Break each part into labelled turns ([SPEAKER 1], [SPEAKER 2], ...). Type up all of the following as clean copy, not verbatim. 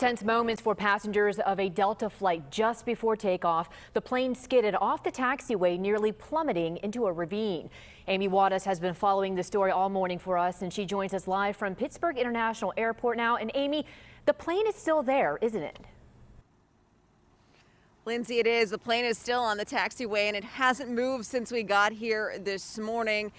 [SPEAKER 1] Tense moments for passengers of a Delta flight just before takeoff. The plane skidded off the taxiway, nearly plummeting into a ravine. Amy Wadas has been following the story all morning for us, and she joins us live from Pittsburgh International Airport now. And Amy, the plane is still there, isn't it?
[SPEAKER 2] Lindsay, it is. The plane is still on the taxiway, and it hasn't moved since we got here this morning.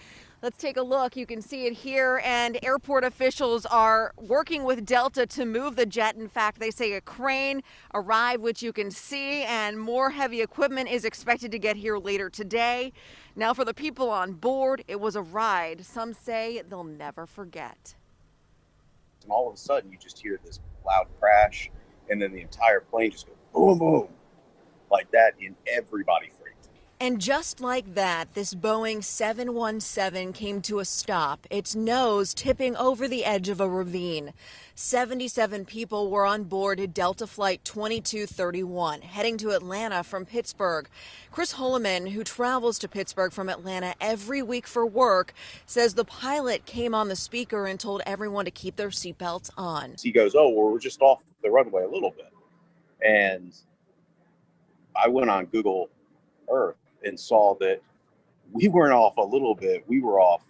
[SPEAKER 2] Let's take a look. You can see it here, and airport officials are working with Delta to move the jet. In fact, they say a crane arrived, which you can see, and more heavy equipment is expected to get here later today. Now, for the people on board, it was a ride some say they'll never forget.
[SPEAKER 3] And all of a sudden, you just hear this loud crash, and then the entire plane just goes boom, boom, like that, and everybody freaked.
[SPEAKER 2] And just like that, this Boeing 717 came to a stop, its nose tipping over the edge of a ravine. 77 people were on board Delta Flight 2231, heading to Atlanta from Pittsburgh. Chris Holloman, who travels to Pittsburgh from Atlanta every week for work, says the pilot came on the speaker and told everyone to keep their seatbelts on.
[SPEAKER 3] He goes, "Oh, well, we're just off the runway a little bit." And I went on Google Earth and saw that we weren't off a little bit, we were off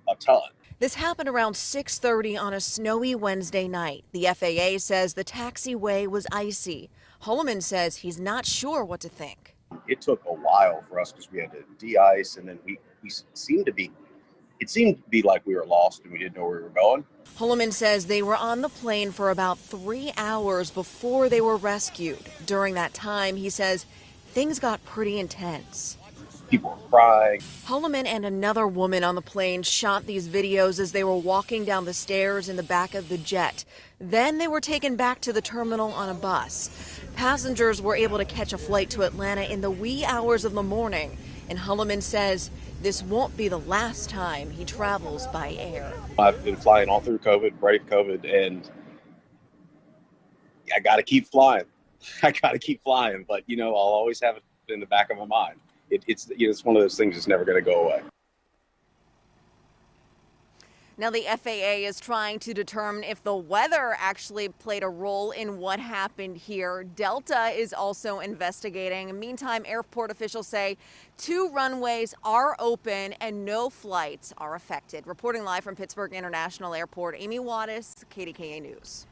[SPEAKER 3] a ton.
[SPEAKER 2] This happened around 6:30 on a snowy Wednesday night. The FAA says the taxiway was icy. Holloman says he's not sure what to think.
[SPEAKER 3] It took a while for us because we had to de-ice, and then we seemed to be, it seemed to be like we were lost and we didn't know where we were going.
[SPEAKER 2] Holloman says they were on the plane for about 3 hours before they were rescued. During that time, he says, things got pretty intense.
[SPEAKER 3] People were crying.
[SPEAKER 2] Holloman and another woman on the plane shot these videos as they were walking down the stairs in the back of the jet. Then they were taken back to the terminal on a bus. Passengers were able to catch a flight to Atlanta in the wee hours of the morning. And Holloman says this won't be the last time he travels by air.
[SPEAKER 3] I've been flying all through COVID, brave COVID, and I got to keep flying. I got to keep flying, but I'll always have it in the back of my mind. It's one of those things that's never going to go away.
[SPEAKER 2] Now the FAA is trying to determine if the weather actually played a role in what happened here. Delta is also investigating. Meantime, airport officials say 2 runways are open and no flights are affected. Reporting live from Pittsburgh International Airport, Amy Wadas, KDKA News.